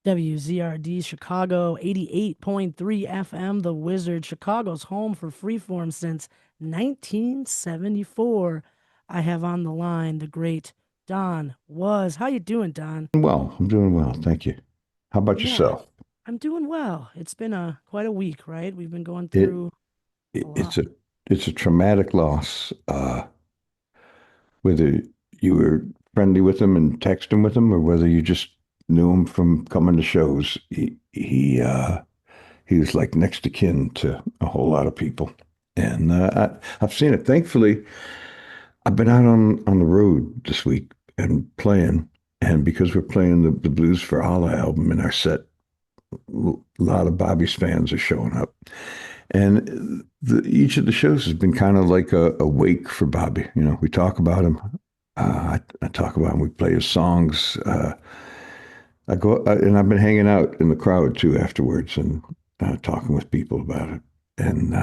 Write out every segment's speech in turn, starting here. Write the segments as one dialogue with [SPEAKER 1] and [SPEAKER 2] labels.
[SPEAKER 1] WZRD Chicago, 88.3 FM, The Wizard, Chicago's home for freeform since 1974. I have on the line the great Don Was. How you doing, Don?
[SPEAKER 2] Well, I'm doing well, thank you. How about
[SPEAKER 1] Yeah,
[SPEAKER 2] yourself?
[SPEAKER 1] I'm doing well. It's been a quite a week, right? We've been going
[SPEAKER 2] It,
[SPEAKER 1] through a
[SPEAKER 2] it
[SPEAKER 1] lot.
[SPEAKER 2] it's a traumatic loss. Whether you were friendly with him and texting with him, or whether you just knew him from coming to shows, he was like next to kin to a whole lot of people, and I've seen it. Thankfully, I've been out on the road this week and playing, and because we're playing the Blues for Allah album in our set, a lot of Bobby's fans are showing up. And each of the shows has been kind of like a wake for Bobby. You know, we talk about him. I talk about him. We play his songs. And I've been hanging out in the crowd too afterwards and talking with people about it. And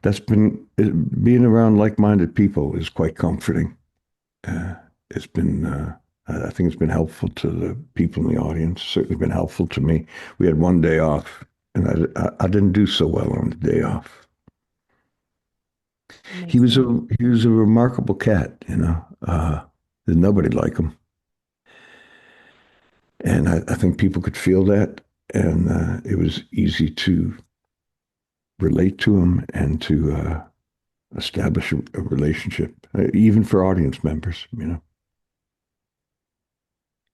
[SPEAKER 2] that's been being around like-minded people is quite comforting. Uh, it's been, I think it's been helpful to the people in the audience. Certainly been helpful to me. We had one day off, and I didn't do so well on the day off. He
[SPEAKER 1] Makes
[SPEAKER 2] was
[SPEAKER 1] sense.
[SPEAKER 2] a remarkable cat, you know. There's nobody like him, and I think people could feel that, and it was easy to relate to him and to establish a relationship, even for audience members, you know.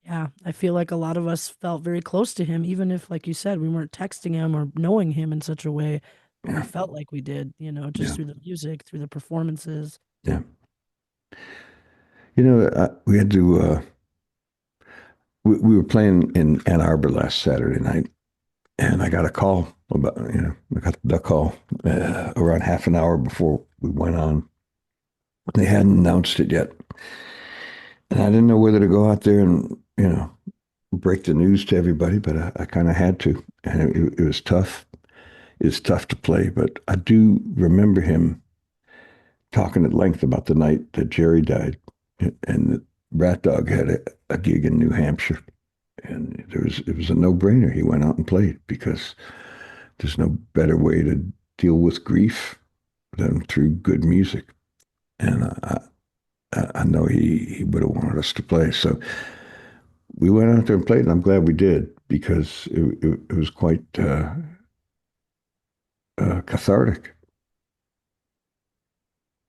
[SPEAKER 1] Yeah, I feel like a lot of us felt very close to him, even if, like you said, we weren't texting him or knowing him in such a way, but we
[SPEAKER 2] Yeah,
[SPEAKER 1] felt like we did, just
[SPEAKER 2] yeah,
[SPEAKER 1] through the music, through the performances.
[SPEAKER 2] yeah. You know, we had to. We were playing in Ann Arbor last Saturday night, and I got a call about, I got the call around half an hour before we went on. They hadn't announced it yet, and I didn't know whether to go out there and, break the news to everybody, but I kind of had to, and it was tough. It's tough to play, but I do remember him talking at length about the night that Jerry died, and that Rat Dog had a gig in New Hampshire, and it was a no-brainer. He went out and played because there's no better way to deal with grief than through good music. And I know he would have wanted us to play. So we went out there and played, and I'm glad we did because it was quite cathartic.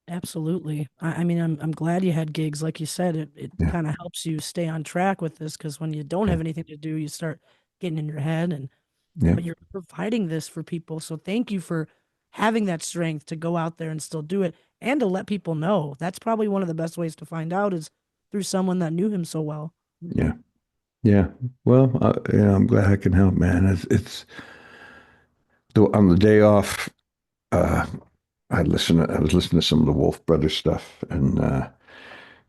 [SPEAKER 1] Absolutely. I mean, I'm glad you had gigs. Like you said, it
[SPEAKER 2] Yeah,
[SPEAKER 1] kind of helps you stay on track with this because when you don't
[SPEAKER 2] yeah,
[SPEAKER 1] have anything to do, you start getting in your head
[SPEAKER 2] yeah,
[SPEAKER 1] but you're providing this for people. So thank you for having that strength to go out there and still do it and to let people know. That's probably one of the best ways to find out is through someone that knew him so well.
[SPEAKER 2] yeah, yeah. Well, I'm glad I can help, man. On the day off. Uh, I was listening to some of the Wolf Brothers stuff, and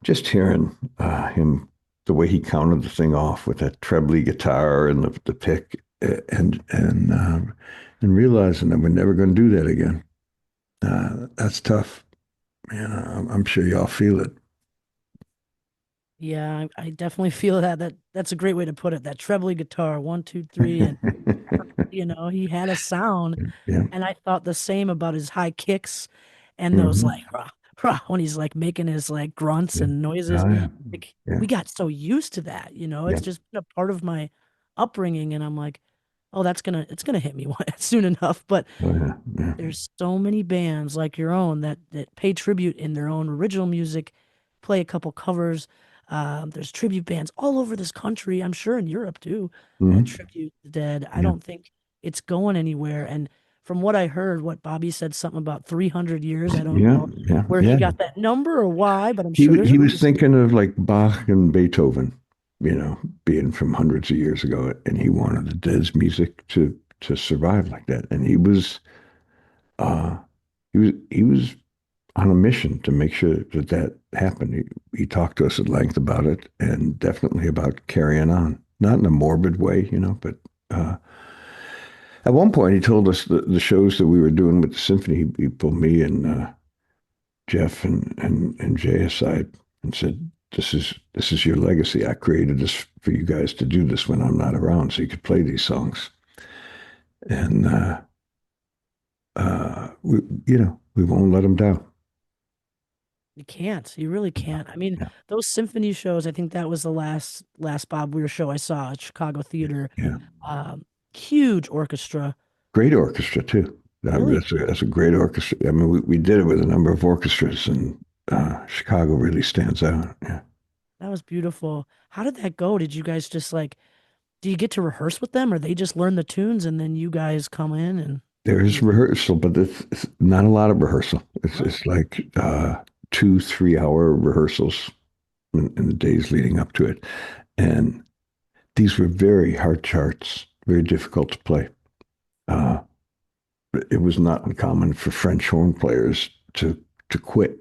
[SPEAKER 2] just hearing the way he counted the thing off with that trebly guitar and the pick, and realizing that we're never going to do that again. That's tough. Man, I'm sure y'all feel it.
[SPEAKER 1] Yeah, I definitely feel that's a great way to put it. That trebly guitar, one, two, three, and he had a sound,
[SPEAKER 2] Yeah.
[SPEAKER 1] and I thought the same about his high kicks and those
[SPEAKER 2] Hmm.
[SPEAKER 1] like rah, rah, when he's like making his like grunts
[SPEAKER 2] Yeah.
[SPEAKER 1] and noises.
[SPEAKER 2] Oh yeah.
[SPEAKER 1] Like
[SPEAKER 2] Yeah.
[SPEAKER 1] we got so used to that,
[SPEAKER 2] Yeah.
[SPEAKER 1] it's just been a part of my upbringing, and I'm like, oh, it's gonna hit me soon enough. But
[SPEAKER 2] Oh yeah. Yeah.
[SPEAKER 1] there's so many bands like your own that pay tribute in their own original music, play a couple covers. There's tribute bands all over this country, I'm sure in Europe too, that
[SPEAKER 2] Hmm.
[SPEAKER 1] tribute the dead. I
[SPEAKER 2] Yeah.
[SPEAKER 1] don't think it's going anywhere. And from what I heard, what Bobby said something about 300 years. I don't
[SPEAKER 2] Yeah.
[SPEAKER 1] know
[SPEAKER 2] Yeah.
[SPEAKER 1] where he
[SPEAKER 2] Yeah.
[SPEAKER 1] got that number or why, but I'm sure there's
[SPEAKER 2] He
[SPEAKER 1] a
[SPEAKER 2] was
[SPEAKER 1] reason.
[SPEAKER 2] thinking of like Bach and Beethoven, being from hundreds of years ago, and he wanted the Dead's music to survive like that. And uh he was on a mission to make sure that that happened. He talked to us at length about it, and definitely about carrying on, not in a morbid way, but uh, at one point he told us the shows that we were doing with the symphony. He pulled me and Jeff and Jay aside and said, this is your legacy. I created this for you guys to do this when I'm not around, so you could play these songs. And we, we won't let them down.
[SPEAKER 1] You can't. You really can't. I mean,
[SPEAKER 2] Yeah,
[SPEAKER 1] those symphony shows, I think that was the last Bob Weir show I saw at Chicago Theater.
[SPEAKER 2] yeah.
[SPEAKER 1] Um, Huge orchestra.
[SPEAKER 2] Great orchestra too.
[SPEAKER 1] Really?
[SPEAKER 2] That's a great orchestra. I mean, we did it with a number of orchestras, and Chicago really stands out. Yeah.
[SPEAKER 1] That was beautiful. How did that go? Did you guys just like, do you get to rehearse with them or they just learn the tunes and then you guys come in
[SPEAKER 2] There is
[SPEAKER 1] and
[SPEAKER 2] rehearsal, but it's not a lot of rehearsal.
[SPEAKER 1] oh,
[SPEAKER 2] It's like 2, 3 hour rehearsals in the days leading up to it. And these were very hard charts, very difficult to play. Uh, it was not uncommon for French horn players to quit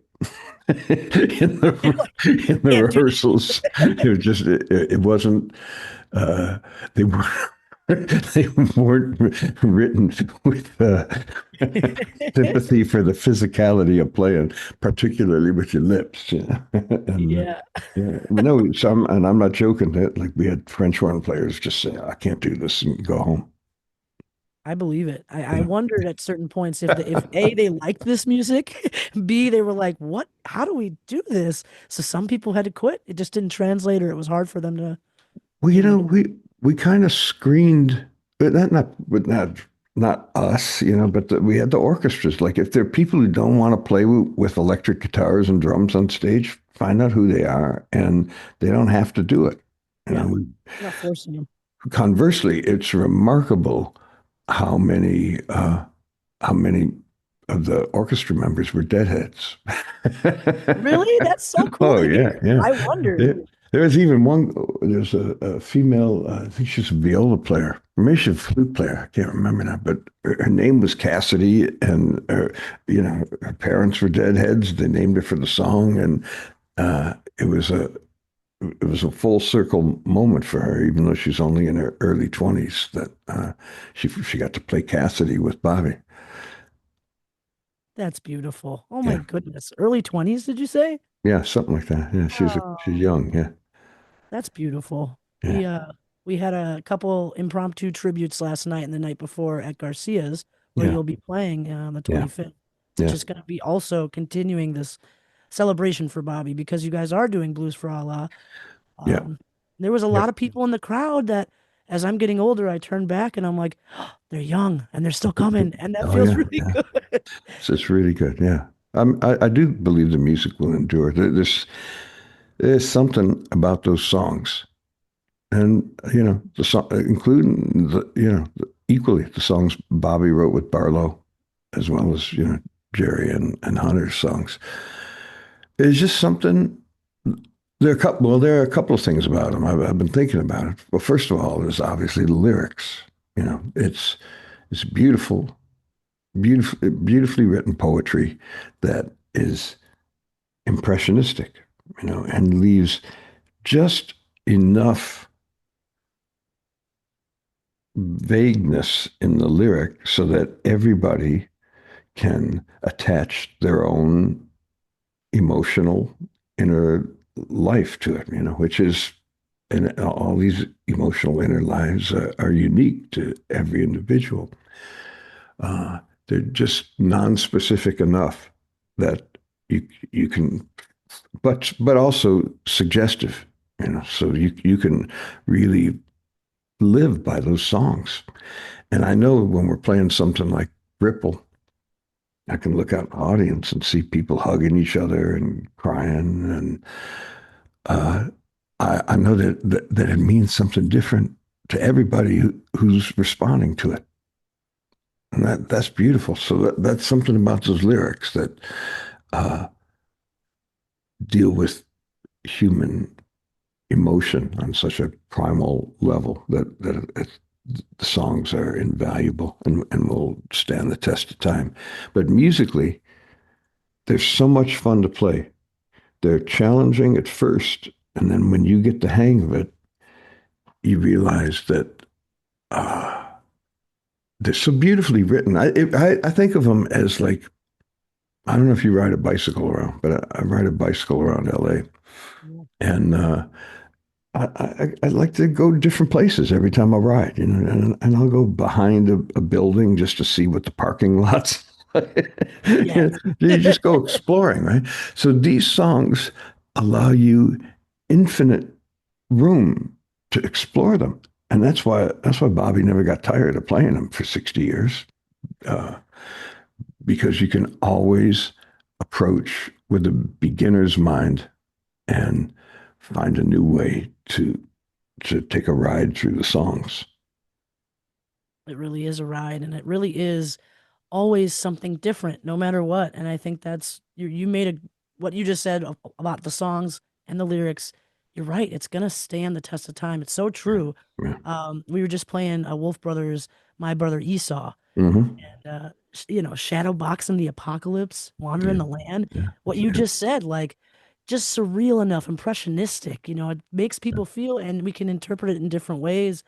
[SPEAKER 2] in the
[SPEAKER 1] can't do
[SPEAKER 2] rehearsals. It was just it wasn't uh, they weren't they weren't written with
[SPEAKER 1] this.
[SPEAKER 2] sympathy for the physicality of playing, particularly with your lips. And
[SPEAKER 1] Yeah,
[SPEAKER 2] yeah, no, some, and I'm not joking. That like we had French horn players just say, "I can't do this," and go home.
[SPEAKER 1] I believe it. I
[SPEAKER 2] Yeah.
[SPEAKER 1] wondered at certain points if A, they liked this music, B, they were like, what? How do we do this? So some people had to quit. It just didn't translate or it was hard for them to
[SPEAKER 2] Well,
[SPEAKER 1] maybe.
[SPEAKER 2] we kind of screened, but not us, but we had the orchestras. Like if there are people who don't want to play with electric guitars and drums on stage, find out who they are, and they don't have to do it. You
[SPEAKER 1] Yeah,
[SPEAKER 2] know,
[SPEAKER 1] you're not forcing them.
[SPEAKER 2] conversely, it's remarkable how many uh, how many of the orchestra members were deadheads.
[SPEAKER 1] Really? That's so cool
[SPEAKER 2] Oh
[SPEAKER 1] to
[SPEAKER 2] yeah,
[SPEAKER 1] hear.
[SPEAKER 2] yeah.
[SPEAKER 1] I wondered.
[SPEAKER 2] There, there's even one. There's a female. I think she's a viola player, or maybe she's a flute player. I can't remember now. But her name was Cassidy, and her parents were deadheads. They named her for the song, and uh, it was a it was a full circle moment for her, even though she's only in her early 20s. That she got to play Cassidy with Bobby.
[SPEAKER 1] That's beautiful. Oh my
[SPEAKER 2] Yeah,
[SPEAKER 1] goodness. Early 20s, did you say?
[SPEAKER 2] yeah, something like that. Yeah, she's
[SPEAKER 1] Oh,
[SPEAKER 2] young. Yeah,
[SPEAKER 1] that's beautiful.
[SPEAKER 2] yeah,
[SPEAKER 1] We had a couple impromptu tributes last night and the night before at Garcia's where
[SPEAKER 2] yeah,
[SPEAKER 1] you'll be playing on the
[SPEAKER 2] yeah,
[SPEAKER 1] 25th, which
[SPEAKER 2] yeah,
[SPEAKER 1] is going to be also continuing this celebration for Bobby because you guys are doing Blues for Allah.
[SPEAKER 2] yeah.
[SPEAKER 1] There was a
[SPEAKER 2] Yep.
[SPEAKER 1] lot of people in the crowd that as I'm getting older, I turn back and I'm like, oh, they're young and they're still coming. And that
[SPEAKER 2] Oh
[SPEAKER 1] feels
[SPEAKER 2] yeah,
[SPEAKER 1] really
[SPEAKER 2] yeah.
[SPEAKER 1] good.
[SPEAKER 2] It's really good. Yeah. I do believe the music will endure. There's something about those songs, and the song, including equally the songs Bobby wrote with Barlow, as well as Jerry and Hunter's songs. There's just something. There are a couple of things about them. I've been thinking about it. Well, first of all, there's obviously the lyrics. It's beautifully written poetry that is impressionistic, and leaves just enough vagueness in the lyric so that everybody can attach their own emotional inner life to it, which is, and all these emotional inner lives are unique to every individual. Uh, they're just non-specific enough that you can, but also suggestive, so you can really live by those songs. And I know when we're playing something like Ripple, I can look out in the audience and see people hugging each other and crying, and uh, I know that it means something different to everybody who's responding to it. And that's beautiful. So that's something about those lyrics that uh, deal with human emotion on such a primal level that the songs are invaluable and will stand the test of time. But musically, they're so much fun to play. They're challenging at first, and then when you get the hang of it, you realize that uh, they're so beautifully written. I think of them as like, I don't know if you ride a bicycle around, but I ride a bicycle around LA.
[SPEAKER 1] Yeah.
[SPEAKER 2] And I like to go to different places every time I ride, you know, and I'll go behind a building just to see what the parking lots.
[SPEAKER 1] Yes.
[SPEAKER 2] You just go exploring, right? So these songs allow you infinite room to explore them, and that's why Bobby never got tired of playing them for 60 years, uh, because you can always approach with a beginner's mind and find a new way to take a ride through the songs.
[SPEAKER 1] It really is a ride, and it really is always something different, no matter what. And I think that's you made a what you just said about the songs and the lyrics. You're right. It's gonna stand the test of time. It's so
[SPEAKER 2] Yeah.
[SPEAKER 1] true.
[SPEAKER 2] Yeah.
[SPEAKER 1] We were just playing Wolf Brothers, My Brother Esau,
[SPEAKER 2] Mm-hmm.
[SPEAKER 1] and shadow boxing the apocalypse, wandering
[SPEAKER 2] Yeah.
[SPEAKER 1] the land.
[SPEAKER 2] Yeah.
[SPEAKER 1] What you just said, like, just surreal enough, impressionistic. It makes people feel, and we can interpret it in different ways.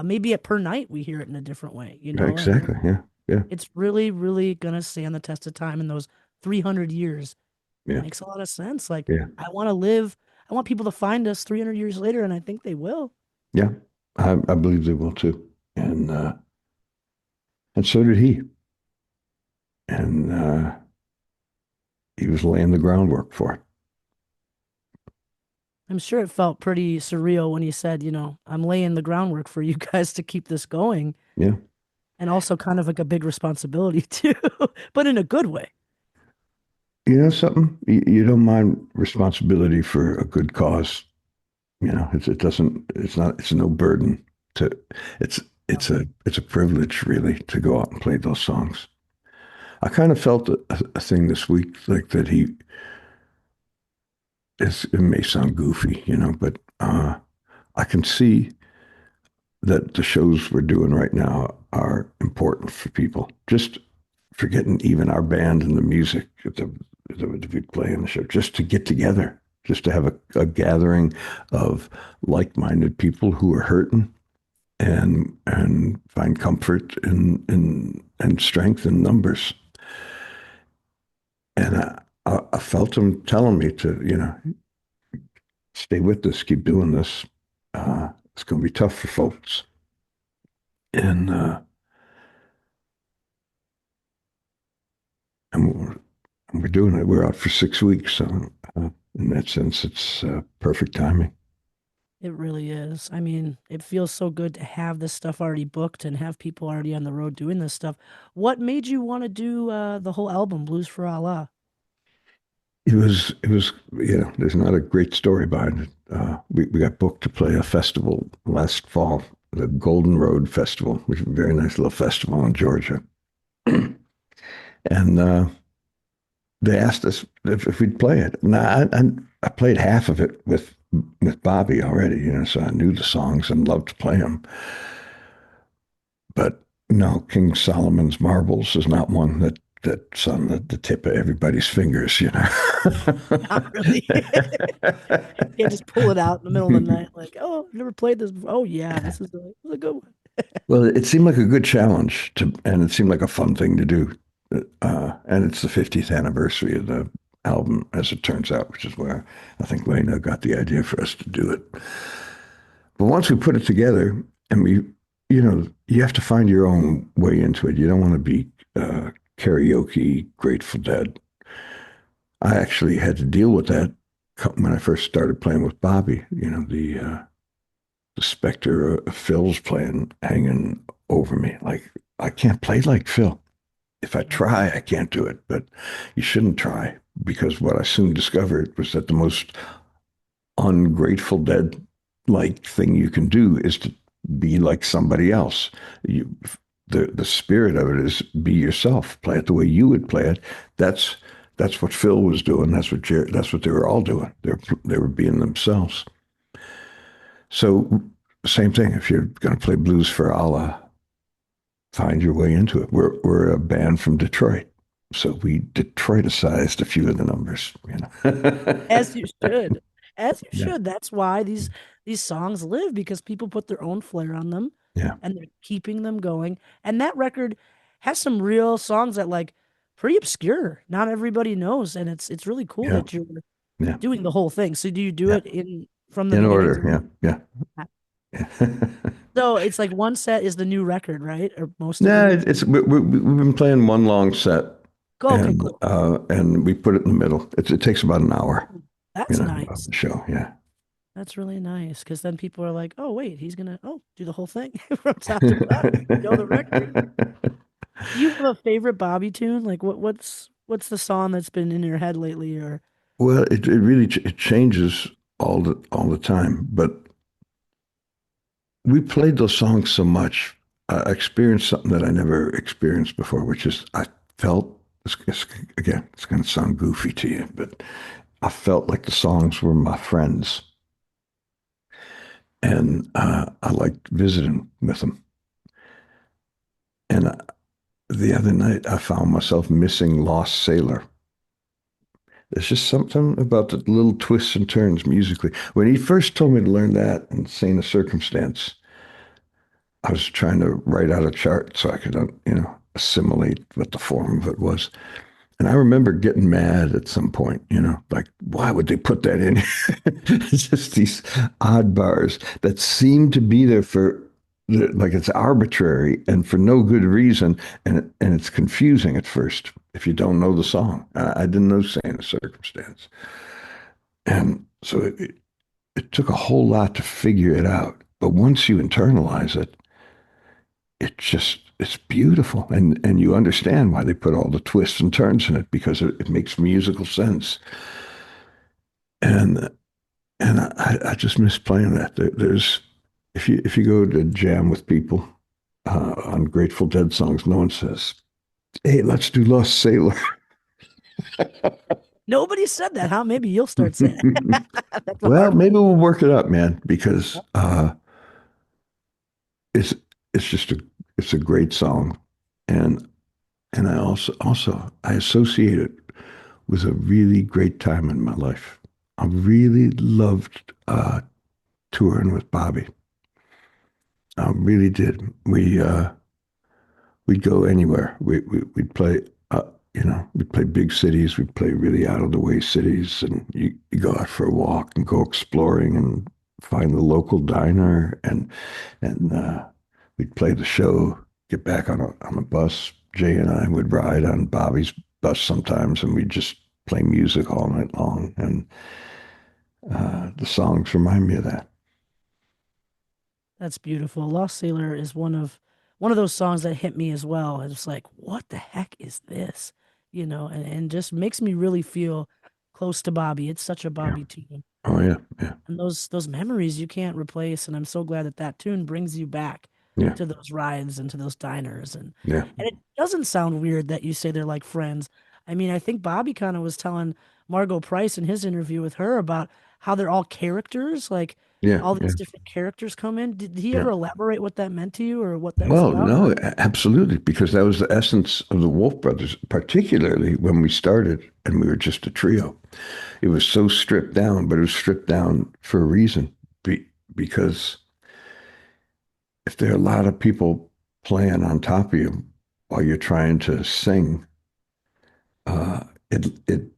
[SPEAKER 1] Maybe at per night we hear it in a different way.
[SPEAKER 2] Yeah,
[SPEAKER 1] And
[SPEAKER 2] exactly. Yeah. Yeah.
[SPEAKER 1] it's really, really gonna stand the test of time in those 300 years.
[SPEAKER 2] Yeah.
[SPEAKER 1] Makes a lot of sense. Like,
[SPEAKER 2] Yeah.
[SPEAKER 1] I want to live. I want people to find us 300 years later, and I think they will.
[SPEAKER 2] Yeah. I believe they will too. And so did he. And he was laying the groundwork for it.
[SPEAKER 1] I'm sure it felt pretty surreal when he said, I'm laying the groundwork for you guys to keep this going,
[SPEAKER 2] Yeah.
[SPEAKER 1] and also kind of like a big responsibility too, but in a good way.
[SPEAKER 2] You know something? You don't mind responsibility for a good cause. You know, it doesn't, it's not, it's no burden to, it's, it's a privilege really to go out and play those songs. I kind of felt a thing this week, like that it may sound goofy, you know, but I can see that the shows we're doing right now are important for people. Just forgetting even our band and the music that we play in the show, just to get together, just to have a gathering of like-minded people who are hurting and find comfort and strength in numbers. And I felt him telling me to, you know, stay with this, keep doing this. It's going to be tough for folks. And and we're doing it. We're out for 6 weeks, so in that sense, it's perfect timing.
[SPEAKER 1] It really is. I mean, it feels so good to have this stuff already booked and have people already on the road doing this stuff. What made you want to do the whole album, Blues for Allah?
[SPEAKER 2] It was, you know, there's not a great story behind it. We got booked to play a festival last fall, the Golden Road Festival, which is a very nice little festival in Georgia. And they asked us if we'd play it. Now, I played half of it with Bobby already, you know, so I knew the songs and loved to play them. But no, King Solomon's Marbles is not one that's on the tip of everybody's fingers, you know.
[SPEAKER 1] Not really. Can't just pull it out in the middle of the night, like, oh, I've never played this before. Oh yeah, this is a good one.
[SPEAKER 2] Well, it seemed like a good challenge and it seemed like a fun thing to do. And it's the 50th anniversary of the album, as it turns out, which is where I think Lena got the idea for us to do it. But once we put it together, and you know, you have to find your own way into it. You don't want to be karaoke Grateful Dead. I actually had to deal with that when I first started playing with Bobby. You know, the specter of Phil's playing hanging over me. Like, I can't play like Phil. If I try, I can't do it, but you shouldn't try, because what I soon discovered was that the most ungrateful dead like thing you can do is to be like somebody else. You, the spirit of it is be yourself. Play it the way you would play it. That's that's what Phil was doing. That's what they were all doing. They were being themselves. So same thing. If you're going to play blues for Allah, find your way into it. We're a band from Detroit, so we Detroiticized a few of the numbers. You know.
[SPEAKER 1] As you should. As you
[SPEAKER 2] Yeah.
[SPEAKER 1] should. That's why these songs live, because people put their own flair on them
[SPEAKER 2] Yeah.
[SPEAKER 1] and they're keeping them going. And that record has some real songs that, like, pretty obscure. Not everybody knows, and it's really cool
[SPEAKER 2] Yeah.
[SPEAKER 1] that you're
[SPEAKER 2] Yeah.
[SPEAKER 1] doing the whole thing. So do you do
[SPEAKER 2] Yeah.
[SPEAKER 1] it in from the
[SPEAKER 2] In
[SPEAKER 1] beginning
[SPEAKER 2] order.
[SPEAKER 1] to
[SPEAKER 2] Yeah.
[SPEAKER 1] the
[SPEAKER 2] Yeah.
[SPEAKER 1] so it's like one set is the new record, right? Or most of
[SPEAKER 2] No,
[SPEAKER 1] it is.
[SPEAKER 2] we've been playing one long set,
[SPEAKER 1] Okay, cool.
[SPEAKER 2] and we put it in the middle. It takes about an hour,
[SPEAKER 1] That's
[SPEAKER 2] of
[SPEAKER 1] nice.
[SPEAKER 2] the show. Yeah.
[SPEAKER 1] That's really nice because then people are like, "Oh, wait, he's gonna do the whole thing from top to bottom, show the record." Do you have a favorite Bobby tune? Like, what's the song that's been in your head lately? Or
[SPEAKER 2] Well, it really it changes all the time, but we played those songs so much. I experienced something that I never experienced before, which is I felt, again, it's going to sound goofy to you, but I felt like the songs were my friends. And I liked visiting with them. And the other night, I found myself missing Lost Sailor. There's just something about the little twists and turns musically. When he first told me to learn that and Saint of Circumstance, I was trying to write out a chart so I could, assimilate what the form of it was. And I remember getting mad at some point, like, why would they put that in? It's just these odd bars that seem to be there like it's arbitrary and for no good reason. And it's confusing at first if you don't know the song. I didn't know Saint of Circumstance. And so it took a whole lot to figure it out. But once you internalize it, it's beautiful, and you understand why they put all the twists and turns in it because it makes musical sense. And I just miss playing that. There's if you go to jam with people on Grateful Dead songs, no one says, "Hey, let's do Lost Sailor."
[SPEAKER 1] nobody said that, huh? Maybe you'll start saying it. That's a
[SPEAKER 2] Well,
[SPEAKER 1] hard one.
[SPEAKER 2] maybe we'll work it up, man, because it's it's just it's a great song, and I also I associate it with a really great time in my life. I really loved touring with Bobby. I really did. We'd go anywhere. We'd play. We'd play big cities. We'd play really out of the way cities, and you go out for a walk and go exploring and find the local diner, and we'd play the show. Get back on a bus. Jay and I would ride on Bobby's bus sometimes, and we'd just play music all night long. And the songs remind me of that.
[SPEAKER 1] That's beautiful. Lost Sailor is one of those songs that hit me as well. It's like, what the heck is this? And just makes me really feel close to Bobby. It's such a
[SPEAKER 2] Yeah.
[SPEAKER 1] Bobby tune.
[SPEAKER 2] Oh yeah. Yeah.
[SPEAKER 1] And those memories you can't replace. And I'm so glad that that tune brings you back
[SPEAKER 2] Yeah.
[SPEAKER 1] to those rides and to those diners.
[SPEAKER 2] Yeah.
[SPEAKER 1] And it doesn't sound weird that you say they're like friends. I mean, I think Bobby kind of was telling Margot Price in his interview with her about how they're all characters, like
[SPEAKER 2] Yeah.
[SPEAKER 1] all
[SPEAKER 2] Yeah.
[SPEAKER 1] these different characters come in. Did he
[SPEAKER 2] Yeah.
[SPEAKER 1] ever elaborate what that meant to you or what that was
[SPEAKER 2] Well,
[SPEAKER 1] about?
[SPEAKER 2] no, absolutely, because that was the essence of the Wolf Brothers, particularly when we started and we were just a trio. It was so stripped down, but it was stripped down for a reason. Because if there are a lot of people playing on top of you while you're trying to sing, uh, it, it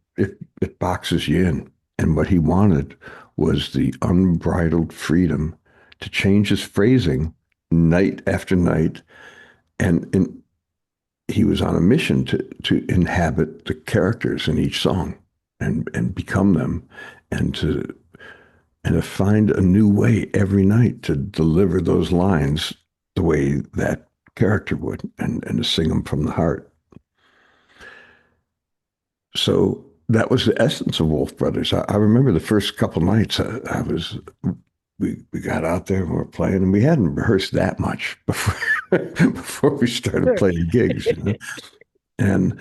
[SPEAKER 2] it boxes you in. And what he wanted was the unbridled freedom to change his phrasing night after night, and he was on a mission to inhabit the characters in each song and become them, and to find a new way every night to deliver those lines the way that character would, and to sing them from the heart. So that was the essence of Wolf Brothers. I remember the first couple nights we got out there and we were playing, and we hadn't rehearsed that much before before we started
[SPEAKER 1] Sure.
[SPEAKER 2] playing gigs. And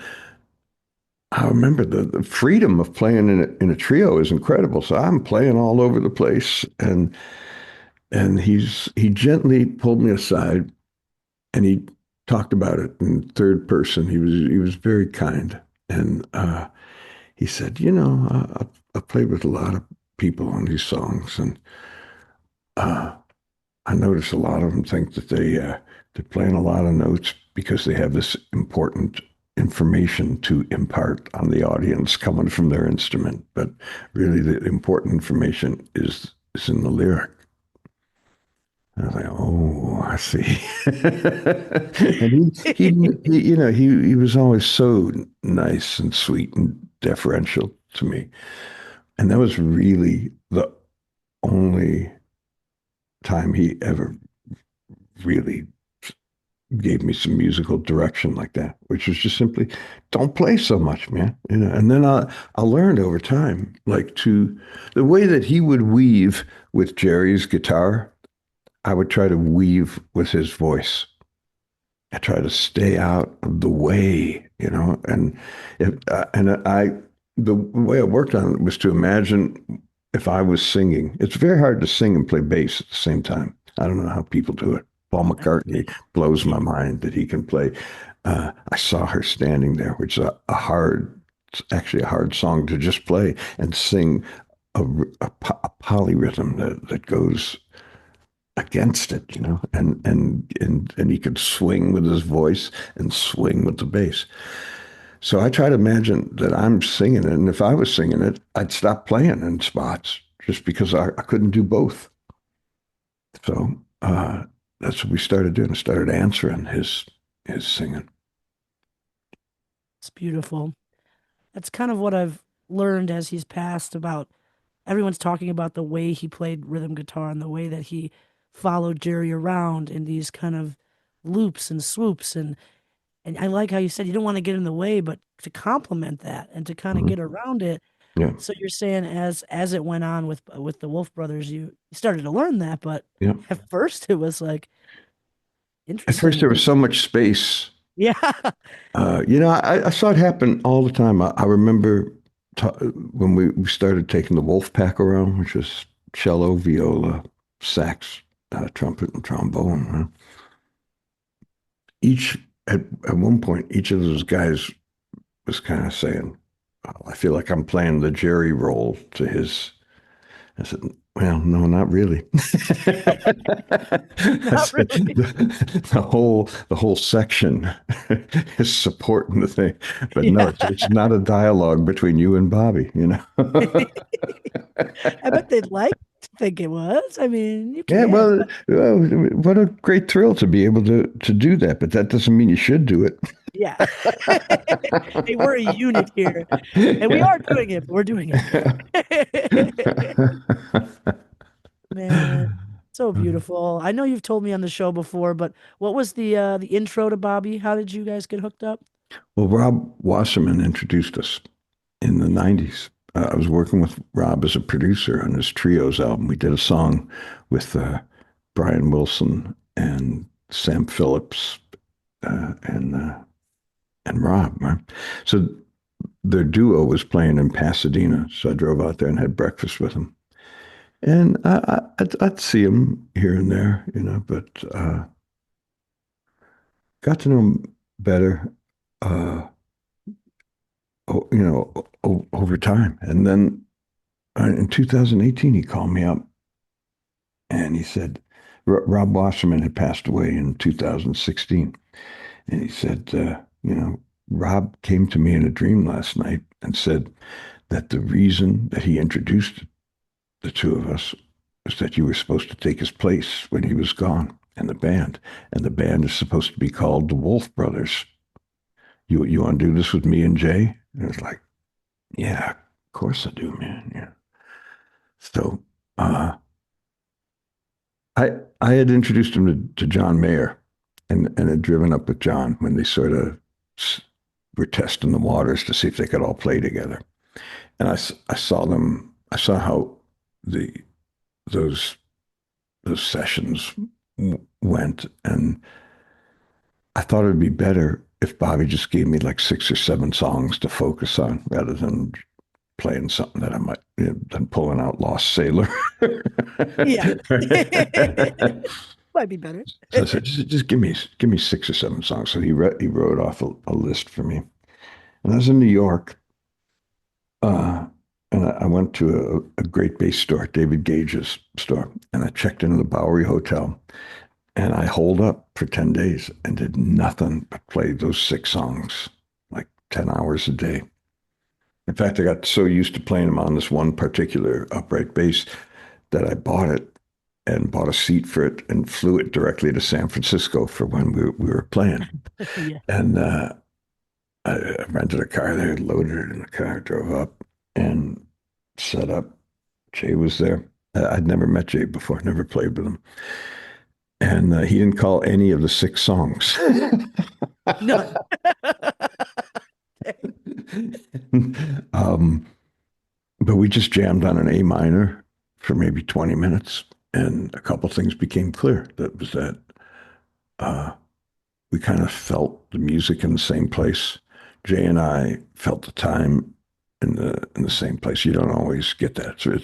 [SPEAKER 2] I remember the freedom of playing in a trio is incredible. So I'm playing all over the place, and he gently pulled me aside and he talked about it in third person. He was very kind, and he said, I played with a lot of people on these songs, and uh, I notice a lot of them think that they're playing a lot of notes because they have this important information to impart on the audience coming from their instrument. But really, the important information is in the lyric. I was like, oh, I see. And he was always so nice and sweet and deferential to me. And that was really the only time he ever really gave me some musical direction like that, which was just simply don't play so much, man. And then I learned over time, like to the way that he would weave with Jerry's guitar, I would try to weave with his voice. I try to stay out of the way, the way I worked on it was to imagine if I was singing. It's very hard to sing and play bass at the same time. I don't know how people do it. Paul McCartney blows my mind that he can play. I saw her standing there, which is it's actually a hard song to just play and sing a polyrhythm that goes against it, and he could swing with his voice and swing with the bass. So I try to imagine that I'm singing it, and if I was singing it, I'd stop playing in spots just because I couldn't do both. So that's what we started doing. Started answering his singing.
[SPEAKER 1] It's beautiful. That's kind of what I've learned as he's passed about everyone's talking about the way he played rhythm guitar and the way that he followed Jerry around in these kind of loops and swoops and I like how you said you don't want to get in the way, but to complement that and to kind of
[SPEAKER 2] Mhm.
[SPEAKER 1] get around it.
[SPEAKER 2] Yeah,
[SPEAKER 1] So you're saying as it went on with the Wolf Brothers, you started to learn that, but
[SPEAKER 2] yeah.
[SPEAKER 1] at first it was like
[SPEAKER 2] At first,
[SPEAKER 1] interesting.
[SPEAKER 2] there was so much space.
[SPEAKER 1] Yeah.
[SPEAKER 2] I saw it happen all the time. I remember when we started taking the Wolf Pack around, which was cello, viola, sax, trumpet, and trombone. Huh? Each at one point, each of those guys was kind of saying, oh, "I feel like I'm playing the Jerry role to his." I said, "Well, no, not really." I
[SPEAKER 1] Not
[SPEAKER 2] said,
[SPEAKER 1] really.
[SPEAKER 2] the whole section is supporting the thing, but no,
[SPEAKER 1] Yeah.
[SPEAKER 2] it's not a dialogue between you and Bobby, you know.
[SPEAKER 1] I bet they'd like to think it was. I mean, you
[SPEAKER 2] Yeah,
[SPEAKER 1] can, but
[SPEAKER 2] well, what a great thrill to be able to do that, but that doesn't mean you should do it.
[SPEAKER 1] yeah. Hey, we're a unit here. And we
[SPEAKER 2] Yeah.
[SPEAKER 1] are doing it, but we're doing it. Man, so beautiful. I know you've told me on the show before, but what was the intro to Bobby? How did you guys get hooked up?
[SPEAKER 2] Well, Rob Wasserman introduced us in the 90s. I was working with Rob as a producer on his Trios album. We did a song with Brian Wilson and Sam Phillips and Rob. Right? So their duo was playing in Pasadena. So I drove out there and had breakfast with them. And I'd see him here and there, but got to know him better, uh, over time. And then in 2018, he called me up and he said, Rob Wasserman had passed away in 2016. And he said, Rob came to me in a dream last night and said that the reason that he introduced the two of us was that you were supposed to take his place when he was gone in the band. And the band is supposed to be called the Wolf Brothers. You want to do this with me and Jay? And it was like, yeah, of course I do, man. Yeah. So I had introduced him to John Mayer and had driven up with John when they sort of were testing the waters to see if they could all play together. And I saw how the those those sessions went, and I thought it'd be better if Bobby just gave me like 6 or 7 songs to focus on rather than playing something that I might, than pulling out Lost Sailor.
[SPEAKER 1] Yeah. Might be better.
[SPEAKER 2] So I said, just give me 6 or 7 songs. So he wrote off a list for me. And I was in New York, uh, and I went to a great bass store, David Gage's store, and I checked into the Bowery Hotel, and I holed up for 10 days and did nothing but play those 6 songs, like 10 hours a day. In fact, I got so used to playing them on this one particular upright bass that I bought it and bought a seat for it and flew it directly to San Francisco for when we were playing.
[SPEAKER 1] Yeah.
[SPEAKER 2] And I rented a car there, loaded it in the car, drove up and set up. Jay was there. I'd never met Jay before, never played with him. And he didn't call any of the 6 songs.
[SPEAKER 1] None.
[SPEAKER 2] um, but we just jammed on an A minor for maybe 20 minutes, and a couple things became clear. That was that uh, we kind of felt the music in the same place. Jay and I felt the time in the same place. You don't always get that. So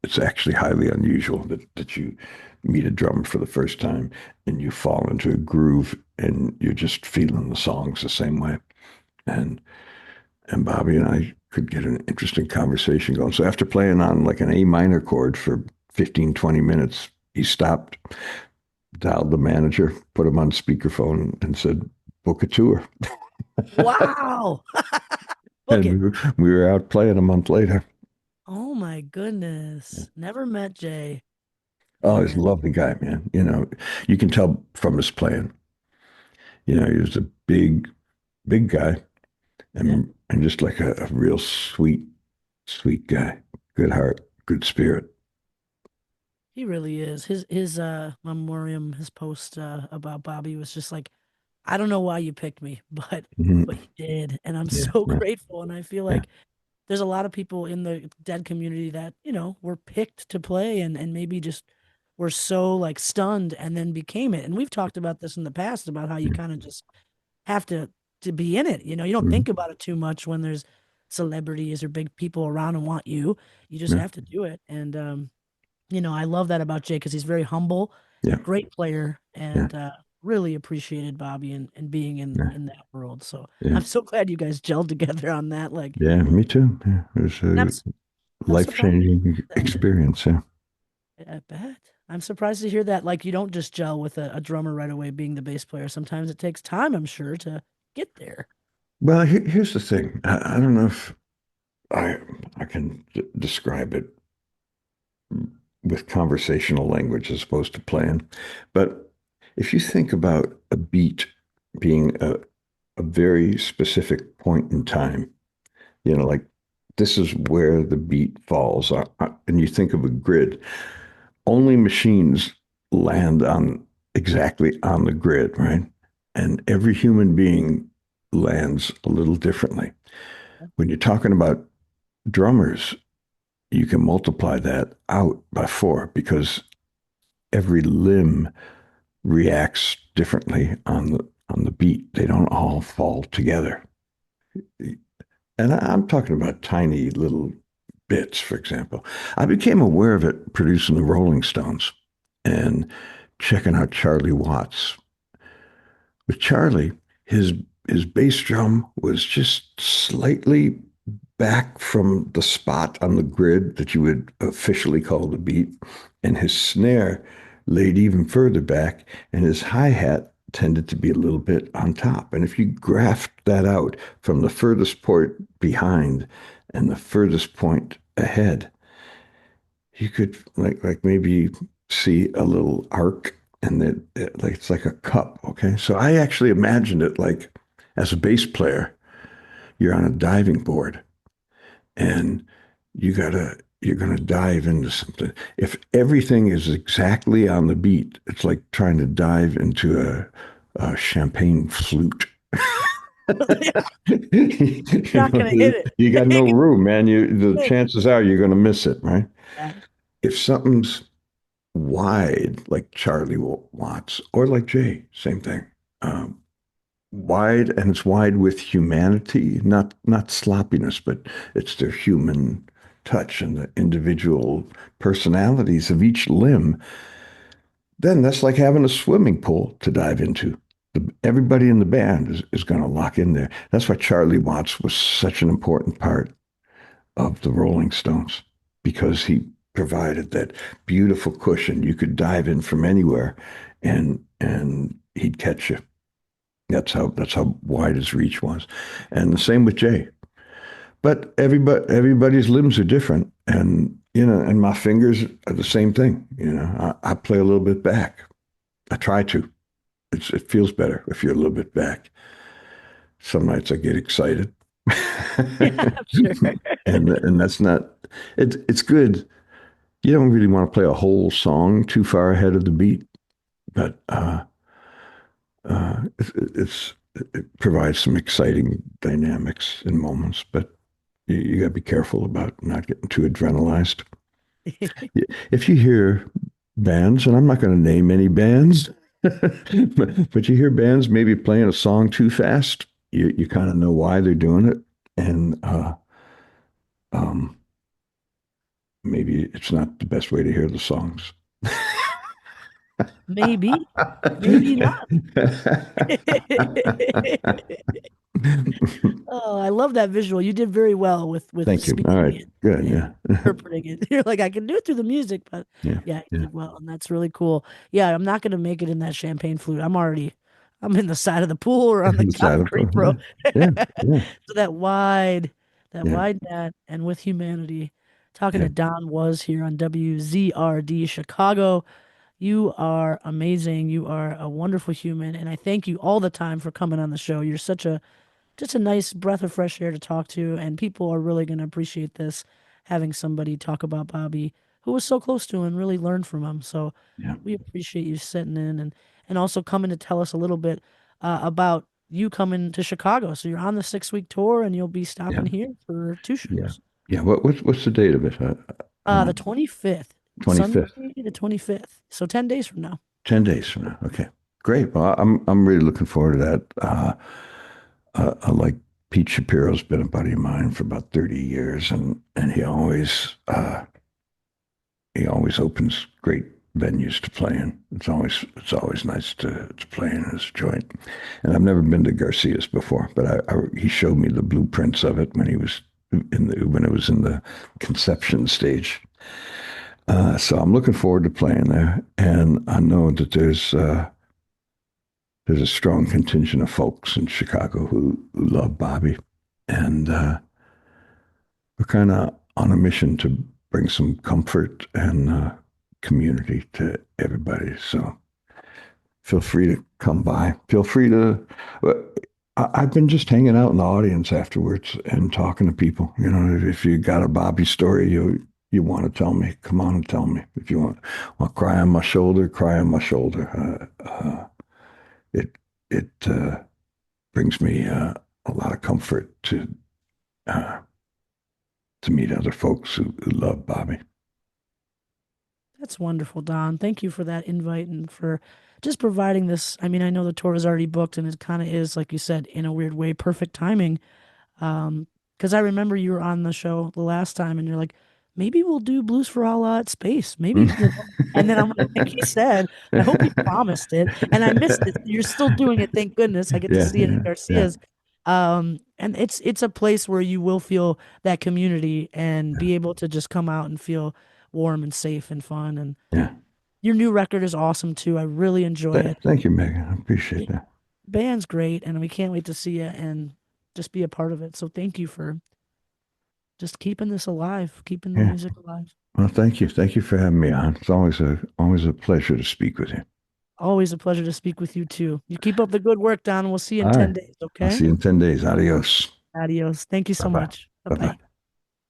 [SPEAKER 2] it's actually highly unusual that you meet a drummer for the first time and you fall into a groove and you're just feeling the songs the same way. And and Bobby and I could get an interesting conversation going. So after playing on like an A minor chord for 15, 20 minutes, he stopped, dialed the manager, put him on speakerphone and said, book a tour.
[SPEAKER 1] Wow. Book
[SPEAKER 2] And
[SPEAKER 1] it.
[SPEAKER 2] we were out playing a month later.
[SPEAKER 1] Oh my goodness. Never met Jay.
[SPEAKER 2] Oh, he's a
[SPEAKER 1] And
[SPEAKER 2] lovely guy, man. You know, you can tell from his playing. You know, he was a big, big guy
[SPEAKER 1] yeah,
[SPEAKER 2] and just like a real sweet, sweet guy. Good heart, good spirit.
[SPEAKER 1] he really is. His memoriam, his post about Bobby was just like, I don't know why you picked me, but
[SPEAKER 2] Mhm.
[SPEAKER 1] you did. And I'm
[SPEAKER 2] Yeah,
[SPEAKER 1] so
[SPEAKER 2] yeah,
[SPEAKER 1] grateful. And I feel
[SPEAKER 2] yeah.
[SPEAKER 1] like there's a lot of people in the dead community that, were picked to play and maybe just were so like stunned and then became it. And we've talked about this in the past about how you kind of just have to be in it. You don't
[SPEAKER 2] Mhm.
[SPEAKER 1] think about it too much when there's celebrities or big people around and want you. You just
[SPEAKER 2] Yeah,
[SPEAKER 1] have to do it. And I love that about Jay because he's very humble,
[SPEAKER 2] yeah,
[SPEAKER 1] great player,
[SPEAKER 2] yeah,
[SPEAKER 1] and really appreciated Bobby and being in
[SPEAKER 2] yeah,
[SPEAKER 1] in that world. So
[SPEAKER 2] yeah.
[SPEAKER 1] I'm so glad you guys gelled together on that. Like,
[SPEAKER 2] Yeah, me too. Yeah, it was
[SPEAKER 1] and
[SPEAKER 2] a
[SPEAKER 1] I'm surprised to
[SPEAKER 2] life-changing
[SPEAKER 1] hear that.
[SPEAKER 2] experience. Yeah.
[SPEAKER 1] I bet. I'm surprised to hear that. Like, you don't just gel with a drummer right away being the bass player. Sometimes it takes time, I'm sure, to get there.
[SPEAKER 2] Well, here's the thing. I don't know if I I can describe it with conversational language as opposed to playing, but if you think about a beat being a very specific point in time, like this is where the beat falls, and you think of a grid, only machines land on exactly on the grid, right? And every human being lands a little differently. When you're talking about drummers, you can multiply that out by 4 because every limb reacts differently on the beat. They don't all fall together. And I'm talking about tiny little bits, for example. I became aware of it producing the Rolling Stones and checking out Charlie Watts. With Charlie, his his bass drum was just slightly back from the spot on the grid that you would officially call the beat, and his snare laid even further back, and his hi-hat tended to be a little bit on top. And if you graphed that out from the furthest point behind and the furthest point ahead, you could like maybe see a little arc and like it's like a cup. Okay. So I actually imagined it like as a bass player, you're on a diving board and you're gonna dive into something. If everything is exactly on the beat, it's like trying to dive into a champagne flute.
[SPEAKER 1] You're not gonna hit
[SPEAKER 2] You got no
[SPEAKER 1] it.
[SPEAKER 2] room, man. The chances are you're gonna miss it, right?
[SPEAKER 1] Yeah.
[SPEAKER 2] If something's wide, like Charlie Watts, or like Jay, same thing. Um, Wide, and it's wide with humanity, not sloppiness, but it's their human touch and the individual personalities of each limb. Then that's like having a swimming pool to dive into. Everybody in the band is going to lock in there. That's why Charlie Watts was such an important part of the Rolling Stones because he provided that beautiful cushion. You could dive in from anywhere and he'd catch you. That's how wide his reach was. And the same with Jay. But everybody's limbs are different. And and my fingers are the same thing. I play a little bit back. I try to. It feels better if you're a little bit back. Some nights I get excited.
[SPEAKER 1] Yeah, I'm sure.
[SPEAKER 2] And that's not it's good. You don't really want to play a whole song too far ahead of the beat, but it provides some exciting dynamics in moments, but you got to be careful about not getting too adrenalized. If you hear bands, and I'm not going to name any bands, but you hear bands maybe playing a song too fast, you kind of know why they're doing it. And um, maybe it's not the best way to hear the songs.
[SPEAKER 1] Maybe, maybe not. Oh, I love that visual. You did very well with
[SPEAKER 2] Thank you. All
[SPEAKER 1] speaking
[SPEAKER 2] right.
[SPEAKER 1] it
[SPEAKER 2] Good.
[SPEAKER 1] and
[SPEAKER 2] Yeah.
[SPEAKER 1] interpreting it. You're like, I can do it through the music, but
[SPEAKER 2] Yeah.
[SPEAKER 1] yeah, you
[SPEAKER 2] Yeah.
[SPEAKER 1] did well, and that's really cool. Yeah, I'm not gonna make it in that champagne flute. I'm in the side of the pool or on the
[SPEAKER 2] The side of
[SPEAKER 1] concrete, bro.
[SPEAKER 2] yeah. Yeah. Yeah.
[SPEAKER 1] So that
[SPEAKER 2] Yeah.
[SPEAKER 1] wide net, and with humanity. Talking
[SPEAKER 2] Yeah.
[SPEAKER 1] to Don Was here on WZRD Chicago. You are amazing. You are a wonderful human, and I thank you all the time for coming on the show. You're such a just a nice breath of fresh air to talk to, and people are really going to appreciate this, having somebody talk about Bobby who was so close to him and really learn from him. So
[SPEAKER 2] Yeah.
[SPEAKER 1] we appreciate you sitting in and also coming to tell us a little bit about you coming to Chicago. So you're on the 6 week tour, and you'll be
[SPEAKER 2] Yeah.
[SPEAKER 1] stopping here for two
[SPEAKER 2] Yeah.
[SPEAKER 1] shows.
[SPEAKER 2] Yeah. What's the date of it?
[SPEAKER 1] The 25th, Sunday
[SPEAKER 2] 25th.
[SPEAKER 1] the 25th. So 10 days from now.
[SPEAKER 2] 10 days from now. Okay. Great. Well, I'm really looking forward to that. I like Pete Shapiro's been a buddy of mine for about 30 years, and he always opens great venues to play in. It's always nice to play in his joint. And I've never been to Garcia's before, but he showed me the blueprints of it when it was in the conception stage. So I'm looking forward to playing there, and I know that there's a strong contingent of folks in Chicago who love Bobby, and we're kind of on a mission to bring some comfort and community to everybody. So feel free to come by. Feel free to. uh, I've been just hanging out in the audience afterwards and talking to people. If you got a Bobby story you want to tell me, come on and tell me. If you want to cry on my shoulder, cry on my shoulder. It it brings me a lot of comfort uh, to meet other folks who love Bobby.
[SPEAKER 1] That's wonderful, Don. Thank you for that invite and for just providing this. I mean, I know the tour is already booked, and it kind of is, like you said, in a weird way, perfect timing. Um, because I remember you were on the show the last time, and you're like, maybe we'll do Blues for Allah at Space, maybe, And then I'm like he said, I hope he promised it, and I missed it. You're still doing it, thank goodness. I get to
[SPEAKER 2] Yeah,
[SPEAKER 1] see it at
[SPEAKER 2] yeah, yeah,
[SPEAKER 1] Garcia's. And it's a place where you will feel that community and
[SPEAKER 2] yeah,
[SPEAKER 1] be able to just come out and feel warm and safe and fun. And
[SPEAKER 2] yeah.
[SPEAKER 1] your new record is awesome too. I really enjoy it.
[SPEAKER 2] Thank you, Megan. I appreciate
[SPEAKER 1] The
[SPEAKER 2] that.
[SPEAKER 1] band's great, and we can't wait to see you and just be a part of it. So thank you for just keeping this alive, keeping the
[SPEAKER 2] Yeah.
[SPEAKER 1] music alive.
[SPEAKER 2] Well, thank you. Thank you for having me on. It's always a pleasure to speak with you.
[SPEAKER 1] Always a pleasure to speak with you too. You keep up the good work, Don. We'll see you in
[SPEAKER 2] All
[SPEAKER 1] 10
[SPEAKER 2] right.
[SPEAKER 1] days,
[SPEAKER 2] I'll
[SPEAKER 1] okay?
[SPEAKER 2] see you in 10 days. Adios.
[SPEAKER 1] Adios. Thank you
[SPEAKER 2] Bye
[SPEAKER 1] so
[SPEAKER 2] bye.
[SPEAKER 1] much. Bye
[SPEAKER 2] Bye
[SPEAKER 1] bye.
[SPEAKER 2] bye.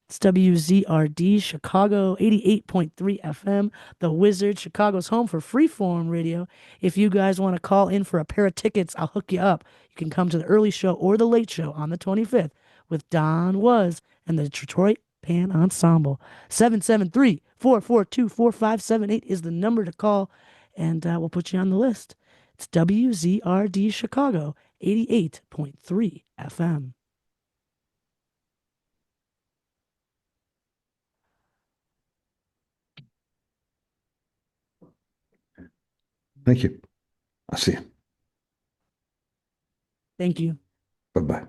[SPEAKER 1] It's WZRD Chicago 88.3 FM, The Wizard, Chicago's home for freeform radio. If you guys want to call in for a pair of tickets, I'll hook you up. You can come to the early show or the late show on the 25th with Don Was and the Detroit Pan Ensemble. 773-442-4578 is the number to call, and we'll put you on the list. It's WZRD Chicago 88.3 FM.
[SPEAKER 2] Thank you. I'll see you.
[SPEAKER 1] Thank you.
[SPEAKER 2] Bye bye.